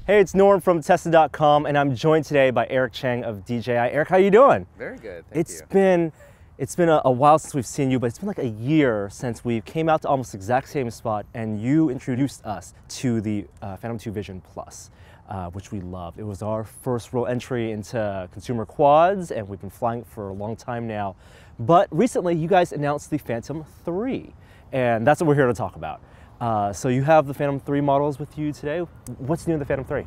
Hey, it's Norm from Tested.com, and I'm joined today by Eric Cheng of DJI. Eric, how you doing? Very good, thank you. It's been a while since we've seen you, but it's been like a year since we came out to almost the exact same spot, and you introduced us to the Phantom 2 Vision Plus, which we loved. It was our first real entry into consumer quads, and we've been flying it for a long time now. But recently, you guys announced the Phantom 3, and that's what we're here to talk about. So you have the Phantom 3 models with you today. What's new in the Phantom 3?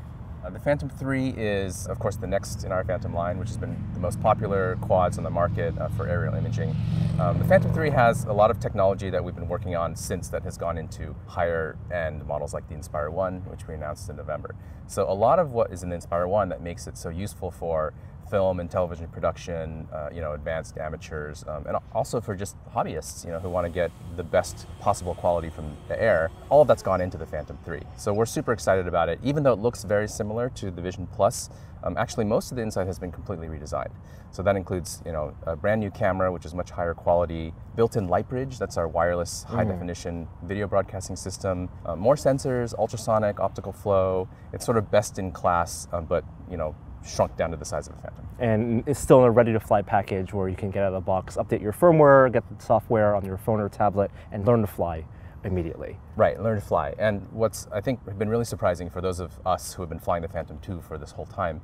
The Phantom 3 is, of course, the next in our Phantom line, which has been the most popular quads on the market for aerial imaging. The Phantom 3 has a lot of technology that we've been working on since that has gone into higher-end models like the Inspire 1, which we announced in November. So a lot of what is in the Inspire 1 that makes it so useful for film and television production, advanced amateurs, and also for just hobbyists, who want to get the best possible quality from the air. All of that's gone into the Phantom 3. So we're super excited about it. Even though it looks very similar to the Vision Plus, actually most of the inside has been completely redesigned. So that includes, a brand new camera, which is much higher quality, built-in light bridge, that's our wireless high-definition video broadcasting system, more sensors, ultrasonic, optical flow. It's sort of best in class, but, shrunk down to the size of a Phantom. And it's still in a ready-to-fly package where you can get out of the box, update your firmware, get the software on your phone or tablet, and learn to fly immediately. Right, learn to fly. And what's, I think, been really surprising for those of us who have been flying the Phantom 2 for this whole time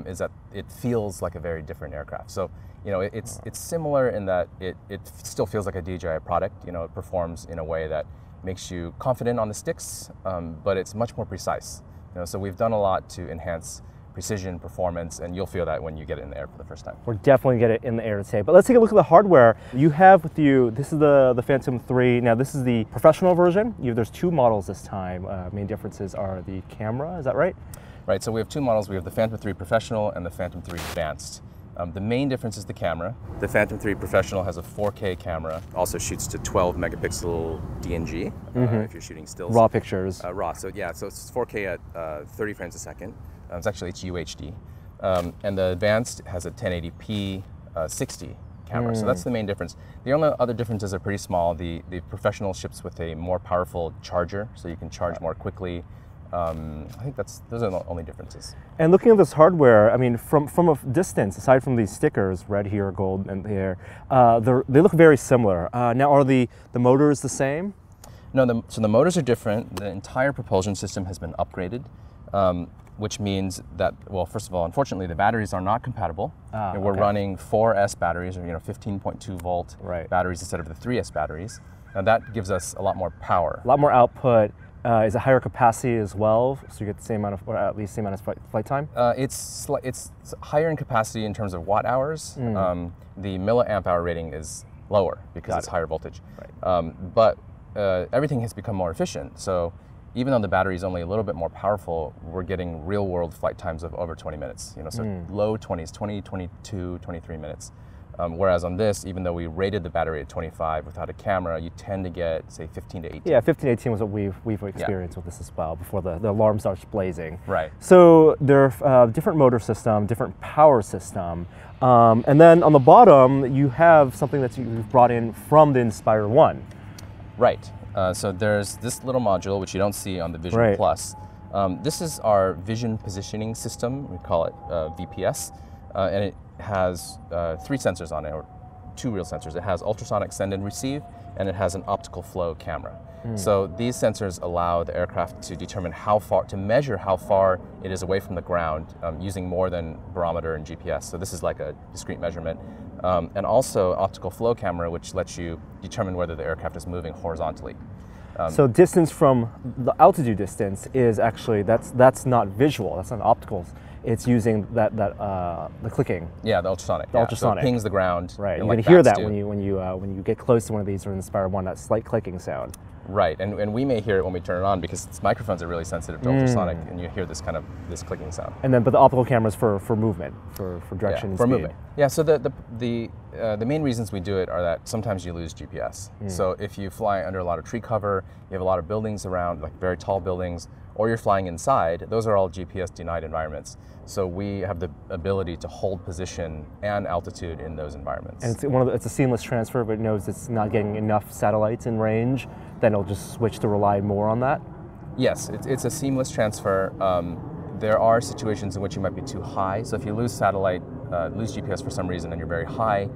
is that it feels like a very different aircraft. So, it's similar in that it still feels like a DJI product. It performs in a way that makes you confident on the sticks, but it's much more precise. So we've done a lot to enhance precision, performance, and you'll feel that when you get it in the air for the first time. We're definitely get it in the air today. But let's take a look at the hardware. You have with you, this is the Phantom 3. Now this is the professional version. There's two models this time. Main differences are the camera, is that right? Right, so we have two models. We have the Phantom 3 Professional and the Phantom 3 Advanced. The main difference is the camera. The Phantom 3 Professional has a 4K camera, also shoots to 12 megapixel DNG if you're shooting stills. Raw pictures. Raw, so yeah, so it's 4K at 30 frames a second. It's actually UHD. And the Advanced has a 1080p 60 camera, so that's the main difference. The only other differences are pretty small. The Professional ships with a more powerful charger, so you can charge more quickly. I think those are the only differences. And looking at this hardware, I mean, from a distance, aside from these stickers, red here, gold and here, they look very similar. Now, are the motors the same? No, so the motors are different. The entire propulsion system has been upgraded, which means that, well, first of all, unfortunately, the batteries are not compatible. We're running 4S batteries, or 15.2 volt batteries instead of the 3S batteries. Now that gives us a lot more power. A lot more output. Is it higher capacity as well, so you get the same amount of, or at least the same amount of flight time? It's higher in capacity in terms of watt hours. The milliamp hour rating is lower because it's higher voltage. Right. But everything has become more efficient. So even though the battery is only a little bit more powerful, we're getting real-world flight times of over 20 minutes. So low 20s, 20, 22, 23 minutes. Whereas on this, even though we rated the battery at 25 without a camera, you tend to get, say, 15 to 18. Yeah, 15 to 18 was what we've experienced with this as well before the alarm starts blazing. Right. So there are different motor system, different power system. And then on the bottom, you have something that you've brought in from the Inspire 1. Right. So there's this little module, which you don't see on the Vision Plus. This is our vision positioning system. We call it VPS. And it has 3 sensors on it, or 2 real sensors. It has ultrasonic send and receive, and it has an optical flow camera. So these sensors allow the aircraft to determine to measure how far it is away from the ground using more than barometer and GPS. So this is like a discrete measurement. And also optical flow camera, which lets you determine whether the aircraft is moving horizontally. So distance from the altitude distance is actually, that's not visual, that's not optical. It's using the clicking. Yeah, the ultrasonic. The ultrasonic. So it pings the ground. Right. You can hear that when you get close to one of these or Inspire 1, that slight clicking sound. Right, and we may hear it when we turn it on because its microphones are really sensitive to ultrasonic, and you hear this this clicking sound. And then, but the optical camera is for movement, for direction and for speed. movement. Yeah. So the main reasons we do it are that sometimes you lose GPS. So if you fly under a lot of tree cover, you have a lot of buildings around, like very tall buildings, or you're flying inside, those are all GPS denied environments. So we have the ability to hold position and altitude in those environments. And it's a seamless transfer, but it knows it's not getting enough satellites in range, then it'll just switch to rely more on that? Yes, it's a seamless transfer. there are situations in which you might be too high. So if you lose satellite, lose GPS for some reason and you're very high,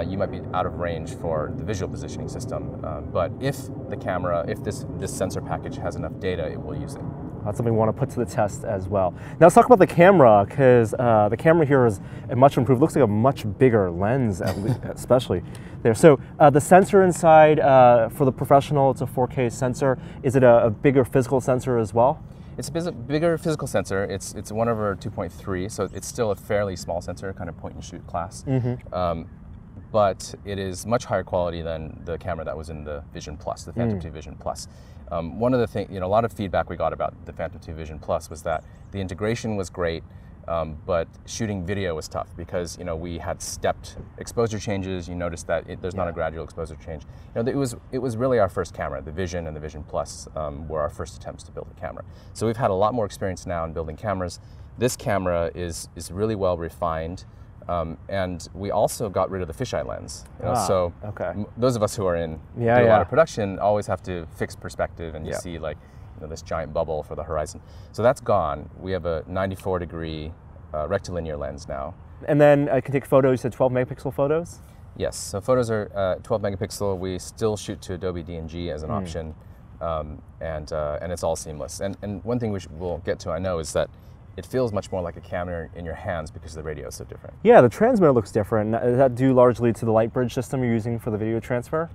you might be out of range for the visual positioning system. But if the camera, if this sensor package has enough data, it will use it. That's something we want to put to the test as well. Now let's talk about the camera, because the camera here is much improved. Looks like a much bigger lens, especially there. So the sensor inside, for the professional, it's a 4K sensor. Is it a bigger physical sensor as well? It's a bigger physical sensor. It's 1/2.3, so it's still a fairly small sensor, kind of point and shoot class. But it is much higher quality than the camera that was in the Vision Plus, the Phantom 2 Vision Plus. One of the things, a lot of feedback we got about the Phantom 2 Vision Plus was that the integration was great, but shooting video was tough because we had stepped exposure changes. You noticed that there's not a gradual exposure change. It was really our first camera. The Vision and the Vision Plus were our first attempts to build a camera. So we've had a lot more experience now in building cameras. This camera is really well refined. And we also got rid of the fisheye lens. So those of us who are in do a lot of production always have to fix perspective, and you see this giant bubble for the horizon. So that's gone. We have a 94-degree rectilinear lens now. And then I can take photos. You said 12 megapixel photos? Yes. So photos are 12 megapixel. We still shoot to Adobe DNG as an option, and it's all seamless. And one thing we'll get to, I know, is that it feels much more like a camera in your hands because the radio is so different. Yeah, the transmitter looks different. Is that due largely to the light bridge system you're using for the video transfer?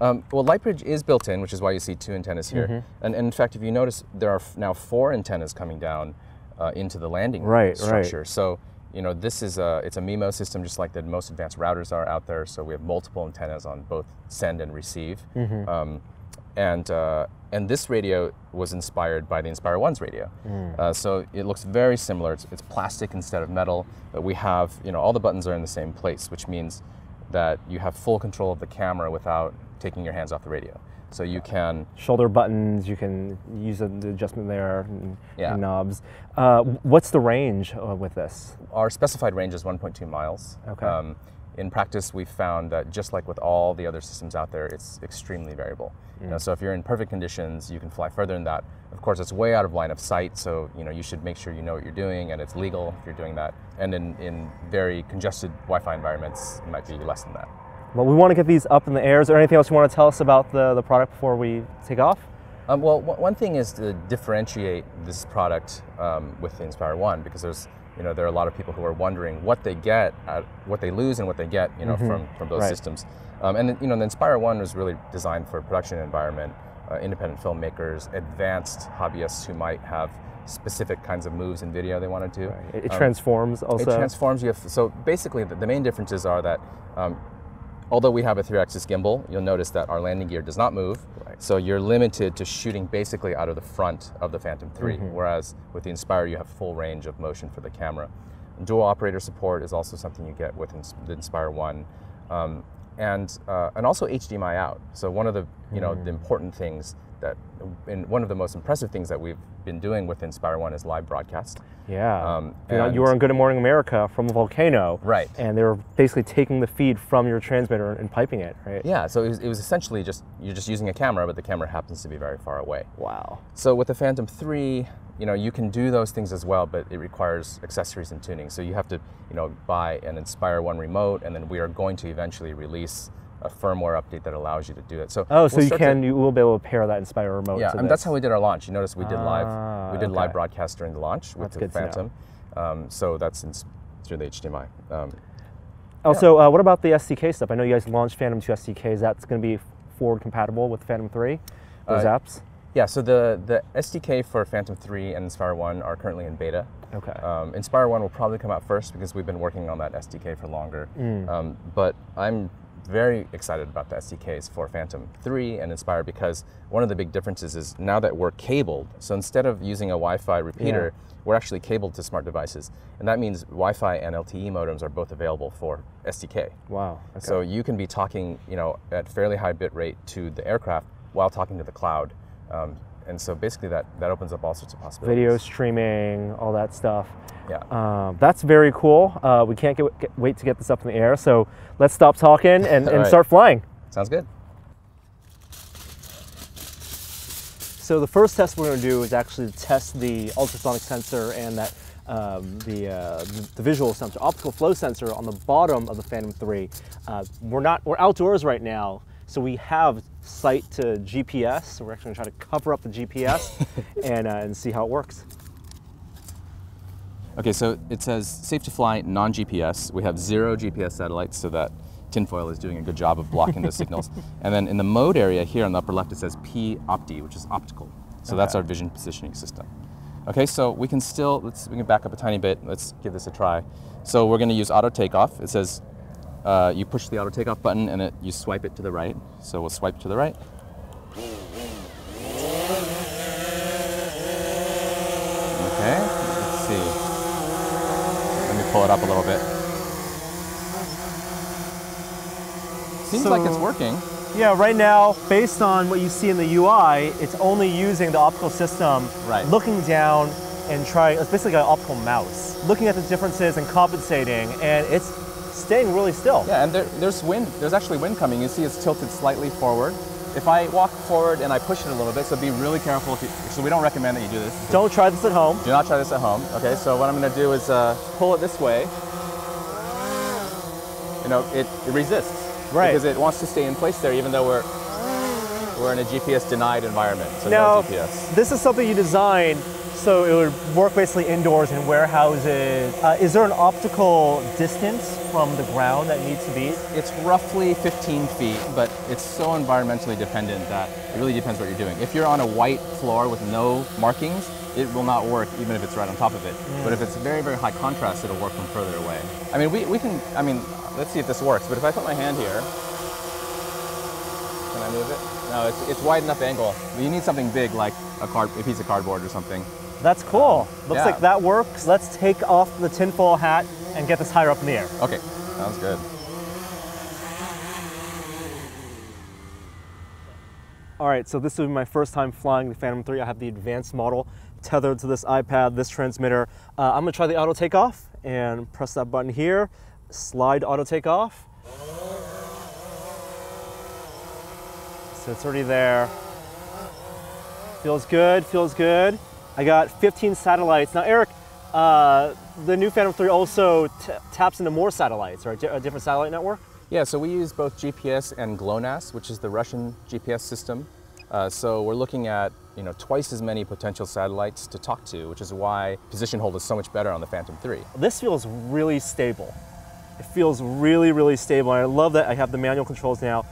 Well, light bridge is built in, which is why you see 2 antennas here. And in fact, if you notice, there are now 4 antennas coming down into the landing structure. So, this is it's a MIMO system, just like the most advanced routers are out there. So we have multiple antennas on both send and receive. And this radio was inspired by the Inspire 1's radio. So it looks very similar. It's plastic instead of metal. But we have, all the buttons are in the same place, which means that you have full control of the camera without taking your hands off the radio. So you can... Shoulder buttons, you can use the adjustment there, and knobs. What's the range with this? Our specified range is 1.2 miles. Okay. In practice, we've found that just like with all the other systems out there, it's extremely variable. So if you're in perfect conditions, you can fly further than that. Of course, it's way out of line of sight, so you should make sure you know what you're doing, and it's legal if you're doing that. And in very congested Wi-Fi environments, it might be less than that. Well, we want to get these up in the air. Is there anything else you want to tell us about the product before we take off? Well, one thing is to differentiate this product with the Inspire 1, because there are a lot of people who are wondering what they get, what they lose, and what they get, from those systems. And the Inspire 1 was really designed for a production environment, independent filmmakers, advanced hobbyists who might have specific kinds of moves in video they want to do. Right. It transforms also. It transforms. So basically, the main differences are that although we have a 3-axis gimbal, you'll notice that our landing gear does not move. Right. So you're limited to shooting basically out of the front of the Phantom 3, whereas with the Inspire, you have full range of motion for the camera. Dual operator support is also something you get with the Inspire 1. And also HDMI out. So one of the the important things and one of the most impressive things that we've been doing with Inspire 1 is live broadcast. Yeah. You were on Good Morning America from a volcano. Right. And they were basically taking the feed from your transmitter and piping it, right? Yeah, so it was essentially you're just using a camera, but the camera happens to be very far away. Wow. So with the Phantom 3, you can do those things as well, but it requires accessories and tuning. So you have to, buy an Inspire 1 remote, and then we are going to eventually release a firmware update that allows you to do it. So you will be able to pair that Inspire remote. Yeah, and that's how we did our launch. You notice we did live broadcast during the launch with the Phantom. So that's through the HDMI. Also, what about the SDK stuff? I know you guys launched Phantom 2 SDKs. That's going to be forward compatible with Phantom 3. Those apps. Yeah, so the SDK for Phantom 3 and Inspire 1 are currently in beta. Okay. Inspire 1 will probably come out first because we've been working on that SDK for longer. But I'm very excited about the SDKs for Phantom 3 and Inspire, because one of the big differences is now that we're cabled, so instead of using a Wi-Fi repeater, we're actually cabled to smart devices. And that means Wi-Fi and LTE modems are both available for SDK. Wow. Okay. So you can be talking at fairly high bit rate to the aircraft while talking to the cloud. And so basically that opens up all sorts of possibilities. Video streaming, all that stuff. Yeah. That's very cool. We can't wait to get this up in the air. So let's stop talking and start flying. Sounds good. So the first test we're going to do is actually test the ultrasonic sensor and that the visual sensor, optical flow sensor on the bottom of the Phantom 3. We're outdoors right now, so we have sight to GPS. So we're actually going to try to cover up the GPS and see how it works. Okay, so it says safe to fly, non-GPS. We have 0 GPS satellites, so that tinfoil is doing a good job of blocking those signals. And then in the mode area here on the upper left, it says P-opti, which is optical. So that's our vision positioning system. Okay, so we can back up a tiny bit. Let's give this a try. So we're going to use auto takeoff. It says you push the auto takeoff button and you swipe it to the right. So we'll swipe to the right. Okay, let's see. Let me pull it up a little bit. Seems like it's working. Yeah, right now, based on what you see in the UI, it's only using the optical system, looking down and trying, it's basically like an optical mouse, looking at the differences and compensating, and it's staying really still. Yeah, and there's wind, there's actually wind coming. You see it's tilted slightly forward. If I walk forward and I push it a little bit, so be really careful. So we don't recommend that you do this. Don't try this at home. Do not try this at home. Okay, so what I'm going to do is pull it this way. You know, it resists. Right. Because it wants to stay in place there, even though we're in a GPS denied environment. So now, no GPS. This is something you designed so it would work basically indoors in warehouses. Is there an optical distance from the ground that needs to be? It's roughly 15 feet, but it's so environmentally dependent that it really depends what you're doing. If you're on a white floor with no markings, it will not work even if it's right on top of it. But if it's very, very high contrast, it'll work from further away. I mean, we can, let's see if this works, but if I put my hand here, can I move it? No, it's wide enough angle. You need something big like a piece of cardboard or something. That's cool. Looks like that works. Let's take off the tinfoil hat and get this higher up in the air. Okay, sounds good. All right, so this will be my first time flying the Phantom 3. I have the advanced model tethered to this iPad, this transmitter. I'm gonna try the auto takeoff and press that button here. Slide auto takeoff. So it's already there. Feels good, feels good. I got 15 satellites. Now, Eric, the new Phantom 3 also taps into more satellites, right? A different satellite network? Yeah, so we use both GPS and GLONASS, which is the Russian GPS system. So we're looking at twice as many potential satellites to talk to, which is why position hold is so much better on the Phantom 3. This feels really stable. It feels really, really stable. And I love that I have the manual controls now.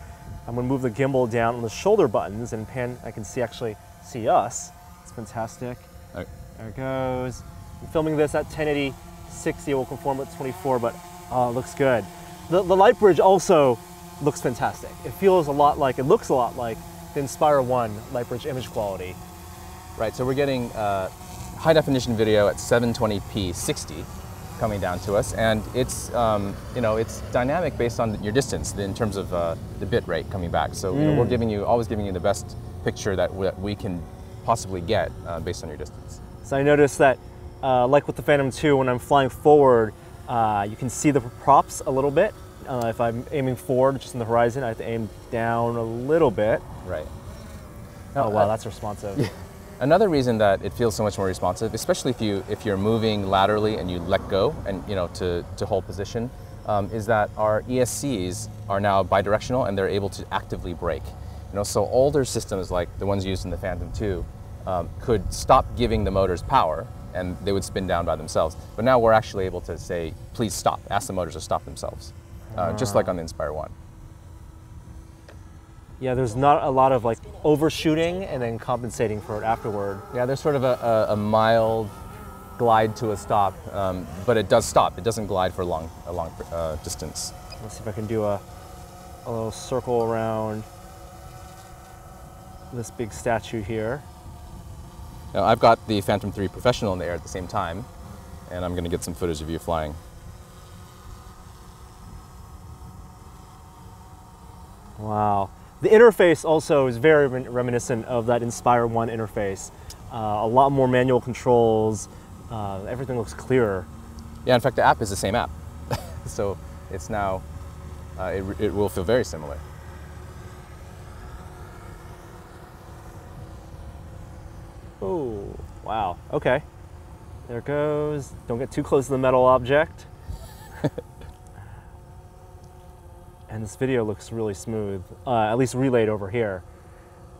I'm gonna move the gimbal down on the shoulder buttons and pan. I can actually see us. It's fantastic. Right. There it goes. I'm filming this at 1080, 60. It will conform with 24, but it looks good. The light bridge also looks fantastic. It looks a lot like the Inspire 1 light bridge image quality. Right, so we're getting high definition video at 720p 60 coming down to us, and it's it's dynamic based on your distance in terms of the bit rate coming back. So we're always giving you the best picture that we can possibly get based on your distance. So I noticed that, like with the Phantom 2, when I'm flying forward, you can see the props a little bit. If I'm aiming forward, just in the horizon, I have to aim down a little bit. Right. Oh wow, that's responsive. Another reason that it feels so much more responsive, especially if you're moving laterally and you let go and to hold position, is that our ESCs are now bidirectional and they're able to actively brake. So older systems like the ones used in the Phantom 2 could stop giving the motors power and they would spin down by themselves. But now we're actually able to say, please stop, ask the motors to stop themselves, just like on the Inspire 1. Yeah, there's not a lot of overshooting and then compensating for it afterward. Yeah, there's sort of a mild glide to a stop, but it does stop. It doesn't glide for a long distance. Let's see if I can do a little circle around this big statue here. Now, I've got the Phantom 3 Professional in the air at the same time, and I'm going to get some footage of you flying. Wow. The interface also is very reminiscent of that Inspire 1 interface. A lot more manual controls. Everything looks clearer. Yeah, in fact, the app is the same app. So it's now, it will feel very similar. Oh, wow. Okay. There it goes. Don't get too close to the metal object. And this video looks really smooth, at least relayed over here.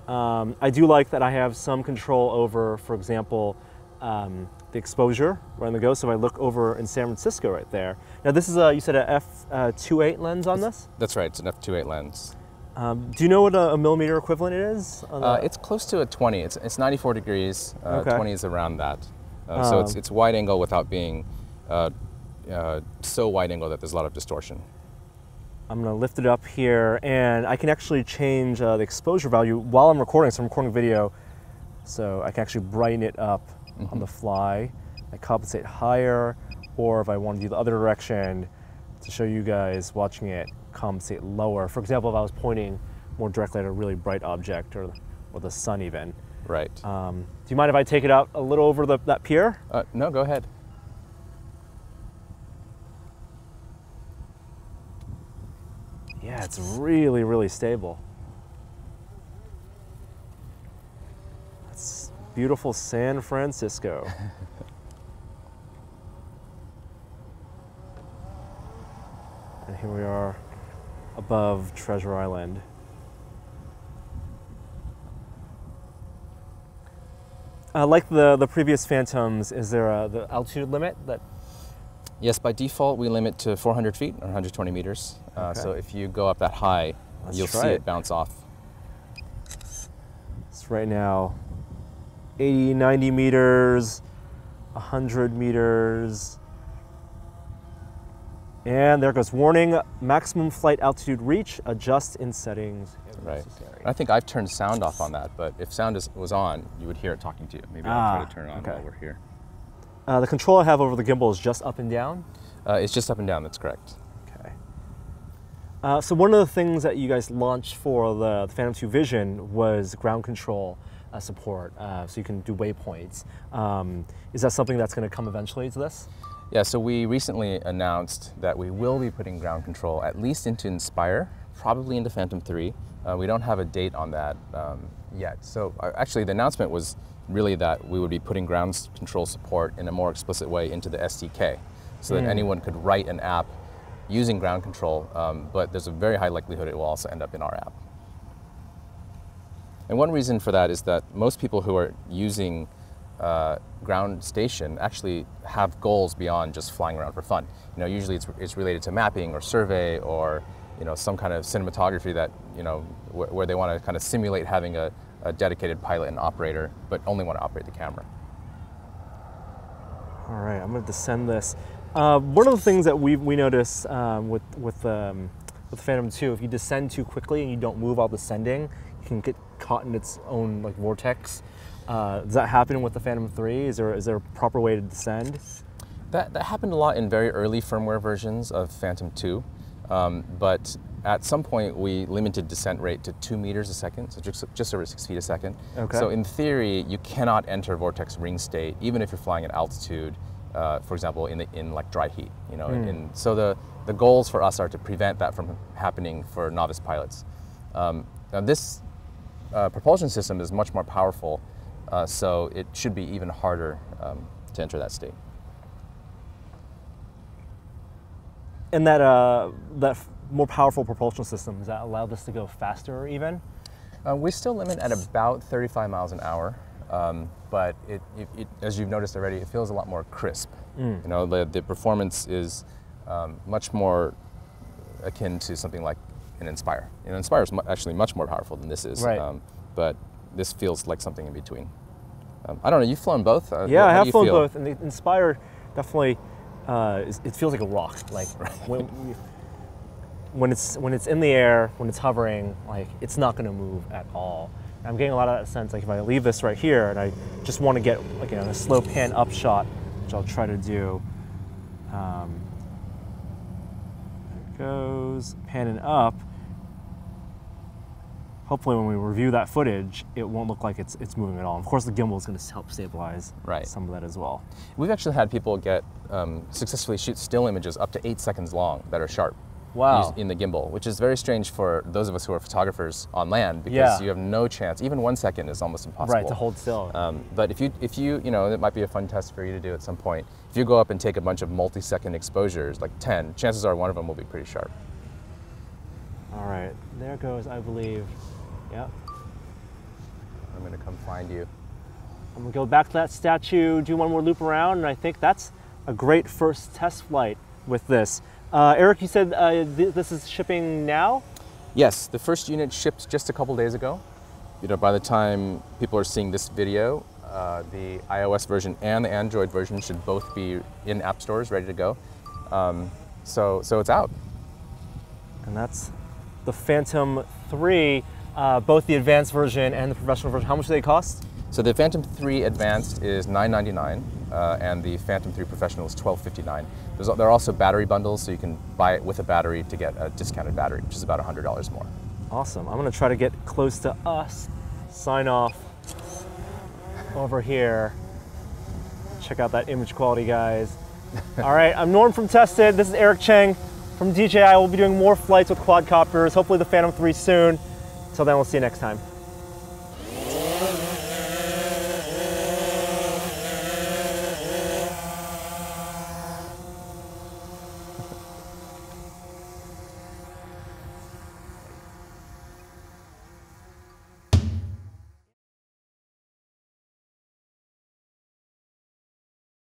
I do like that I have some control over, for example, the exposure right on the go. So if I look over in San Francisco right there. Now this is you said a f2.8 lens on this? That's right, it's an f2.8 lens. Do you know what a millimeter equivalent it is? It's close to a 20. It's 94 degrees. Okay. 20 is around that. So it's wide angle without being so wide angle that there's a lot of distortion. I'm going to lift it up here, and I can actually change the exposure value while I'm recording. So I'm recording video, so I can actually brighten it up on the fly. I compensate higher, or if I want to do the other direction to show you guys watching it, compensate lower. For example, if I was pointing more directly at a really bright object, or the sun even. Right. Do you mind if I take it out a little over that pier? No, go ahead. Yeah, it's really, really stable. That's beautiful San Francisco. And here we are above Treasure Island. Like the previous Phantoms, is there the altitude limit that? Yes, by default we limit to 400 feet or 120 meters. Okay. So if you go up that high, you'll see it bounce off. It's right now 80, 90 meters, 100 meters. And there it goes. Warning, maximum flight altitude reach. Adjust in settings if necessary. I think I've turned sound off on that, but if sound was on, you would hear it talking to you. Maybe I'll try to turn it on while we're here. The control I have over the gimbal is just up and down? It's just up and down, that's correct. Okay. So one of the things that you guys launched for the Phantom 2 Vision was ground control support, so you can do waypoints. Is that something that's going to come eventually to this? Yeah, so we recently announced that we will be putting ground control at least into Inspire, probably into Phantom 3. We don't have a date on that yet. So actually the announcement was really that we would be putting ground control support in a more explicit way into the SDK, so that anyone could write an app using ground control, but there's a very high likelihood it will also end up in our app. And one reason for that is that most people who are using ground station actually have goals beyond just flying around for fun. You know, usually it's related to mapping or survey or some kind of cinematography that where they want to kind of simulate having a dedicated pilot and operator, but only want to operate the camera. All right, I'm going to descend this. One of the things that we notice with the Phantom 2, if you descend too quickly and you don't move while descending, you can get caught in its own vortex. Does that happen with the Phantom 3? Is there a proper way to descend? That happened a lot in very early firmware versions of Phantom 2, but at some point we limited descent rate to 2 meters a second, so just over 6 feet a second. Okay. So in theory, you cannot enter vortex ring state even if you're flying at altitude, for example, in like dry heat. So the goals for us are to prevent that from happening for novice pilots. Now this propulsion system is much more powerful, so it should be even harder to enter that state. And that more powerful propulsion system, does that allow this to go faster even? We still limit at about 35 miles an hour, but as you've noticed already, it feels a lot more crisp. The performance is much more akin to something like an Inspire. Inspire is actually much more powerful than this is, right. But this feels like something in between. I don't know, you've flown both? Yeah, I have flown both, and the Inspire definitely, it feels like a rock. Like when it's in the air, when it's hovering, it's not going to move at all. And I'm getting a lot of that sense. Like if I leave this right here and I just want to get a slow pan up shot, which I'll try to do. There it goes, panning up. Hopefully when we review that footage, it won't look like it's moving at all. Of course, the gimbal is going to help stabilize some of that as well. We've actually had people get successfully shoot still images up to 8 seconds long that are sharp. Wow. in the gimbal, which is very strange for those of us who are photographers on land because Yeah. you have no chance. Even 1 second is almost impossible. Right, to hold still. But if you, it might be a fun test for you to do at some point. If you go up and take a bunch of multi-second exposures, like 10, chances are one of them will be pretty sharp. All right, there goes, I believe. Yeah. I'm going to come find you. I'm gonna go back to that statue, do one more loop around, and I think that's a great first test flight with this. Eric, you said this is shipping now? Yes, the first unit shipped just a couple days ago. By the time people are seeing this video, the iOS version and the Android version should both be in app stores, ready to go. So it's out. And that's the Phantom 3, both the advanced version and the professional version. How much do they cost? So the Phantom 3 Advanced is $999, and the Phantom 3 Professional is $1259. There are also battery bundles, so you can buy it with a battery to get a discounted battery, which is about $100 more. Awesome. I'm gonna try to get close to us, sign off over here. Check out that image quality, guys. All right, I'm Norm from Tested. This is Eric Cheng from DJI. We'll be doing more flights with quadcopters, hopefully the Phantom 3 soon. Until then, we'll see you next time.